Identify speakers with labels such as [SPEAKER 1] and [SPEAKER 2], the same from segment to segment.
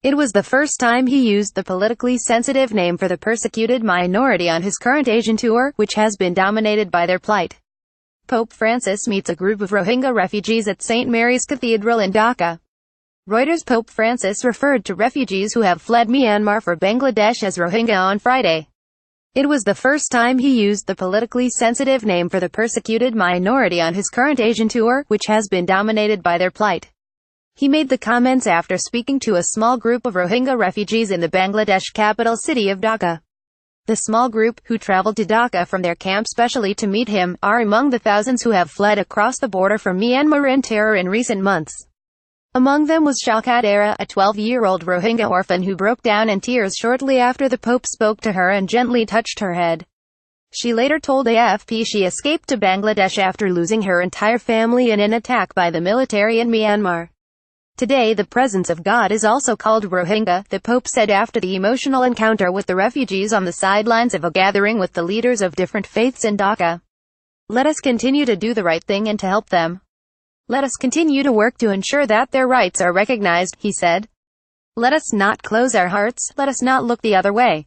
[SPEAKER 1] It was the first time he used the politically sensitive name for the persecuted minority on his current Asian tour, which has been dominated by their plight. Pope Francis meets a group of Rohingya refugees at St. Mary's Cathedral in Dhaka. Reuters Pope Francis referred to refugees who have fled Myanmar for Bangladesh as Rohingya on Friday. It was the first time he used the politically sensitive name for the persecuted minority on his current Asian tour, which has been dominated by their plight. He made the comments after speaking to a small group of Rohingya refugees in the Bangladesh capital city of Dhaka. The small group, who traveled to Dhaka from their camp specially to meet him, are among the thousands who have fled across the border from Myanmar in terror in recent months. Among them was Shalkadera, a 12-year-old Rohingya orphan who broke down in tears shortly after the Pope spoke to her and gently touched her head. She later told AFP she escaped to Bangladesh after losing her entire family in an attack by the military in Myanmar. Today the presence of God is also called Rohingya, the Pope said after the emotional encounter with the refugees on the sidelines of a gathering with the leaders of different faiths in Dhaka. Let us continue to do the right thing and to help them. Let us continue to work to ensure that their rights are recognized, he said. Let us not close our hearts, let us not look the other way.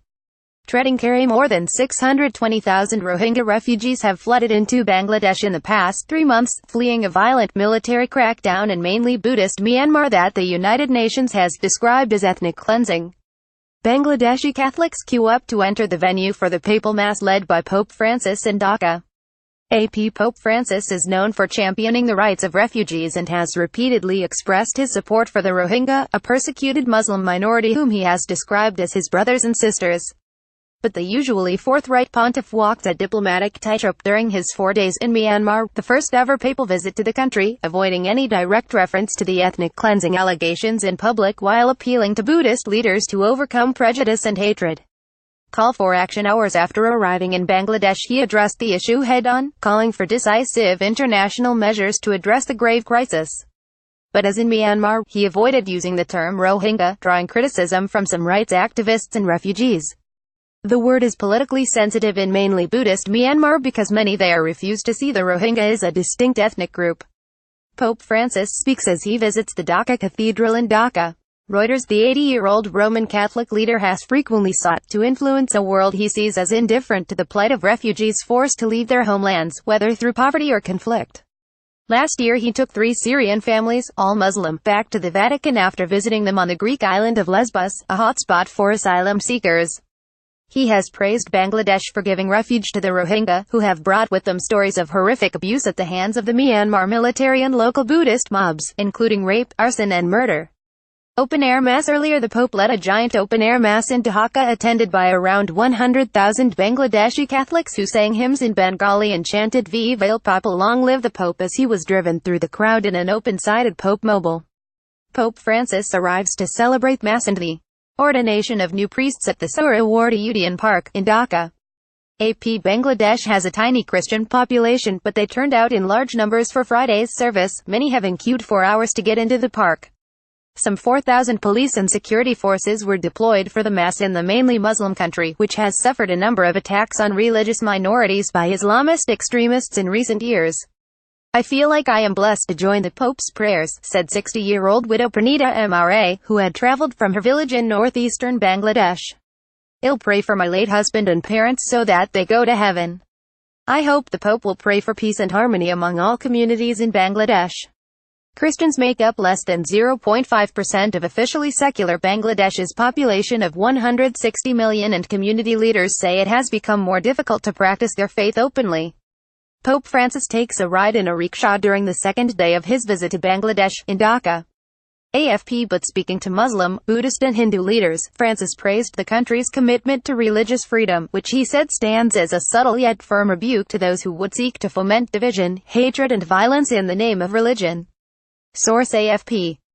[SPEAKER 1] Treading carry more than 620,000 Rohingya refugees have flooded into Bangladesh in the past 3 months, fleeing a violent military crackdown in mainly Buddhist Myanmar that the United Nations has described as ethnic cleansing. Bangladeshi Catholics queue up to enter the venue for the papal mass led by Pope Francis in Dhaka. AP Pope Francis is known for championing the rights of refugees and has repeatedly expressed his support for the Rohingya, a persecuted Muslim minority whom he has described as his brothers and sisters. But the usually forthright pontiff walked a diplomatic tightrope during his 4 days in Myanmar, the first ever papal visit to the country, avoiding any direct reference to the ethnic cleansing allegations in public while appealing to Buddhist leaders to overcome prejudice and hatred. Call for action. Hours after arriving in Bangladesh, he addressed the issue head-on, calling for decisive international measures to address the grave crisis. But as in Myanmar, he avoided using the term Rohingya, drawing criticism from some rights activists and refugees. The word is politically sensitive in mainly Buddhist Myanmar because many there refuse to see the Rohingya as a distinct ethnic group. Pope Francis speaks as he visits the Dhaka Cathedral in Dhaka. Reuters: the 80-year-old Roman Catholic leader has frequently sought to influence a world he sees as indifferent to the plight of refugees forced to leave their homelands, whether through poverty or conflict. Last year he took 3 Syrian families, all Muslim, back to the Vatican after visiting them on the Greek island of Lesbos, a hotspot for asylum seekers. He has praised Bangladesh for giving refuge to the Rohingya, who have brought with them stories of horrific abuse at the hands of the Myanmar military and local Buddhist mobs, including rape, arson and murder. Open-air mass. Earlier the Pope led a giant open-air mass in Dhaka attended by around 100,000 Bangladeshi Catholics who sang hymns in Bengali and chanted Viva il Papa, long live the Pope, as he was driven through the crowd in an open-sided Pope mobile. Pope Francis arrives to celebrate Mass and the ordination of new priests at the Suhrawardi Udayan Park, in Dhaka. AP Bangladesh has a tiny Christian population, but they turned out in large numbers for Friday's service, many having queued for hours to get into the park. Some 4,000 police and security forces were deployed for the Mass in the mainly Muslim country, which has suffered a number of attacks on religious minorities by Islamist extremists in recent years. I feel like I am blessed to join the Pope's prayers, said 60-year-old widow Pranita Mra, who had traveled from her village in northeastern Bangladesh. I'll pray for my late husband and parents so that they go to heaven. I hope the Pope will pray for peace and harmony among all communities in Bangladesh. Christians make up less than 0.5% of officially secular Bangladesh's population of 160 million, and community leaders say it has become more difficult to practice their faith openly. Pope Francis takes a ride in a rickshaw during the second day of his visit to Bangladesh, in Dhaka. AFP. But speaking to Muslim, Buddhist and Hindu leaders, Francis praised the country's commitment to religious freedom, which he said stands as a subtle yet firm rebuke to those who would seek to foment division, hatred and violence in the name of religion. Source: AFP.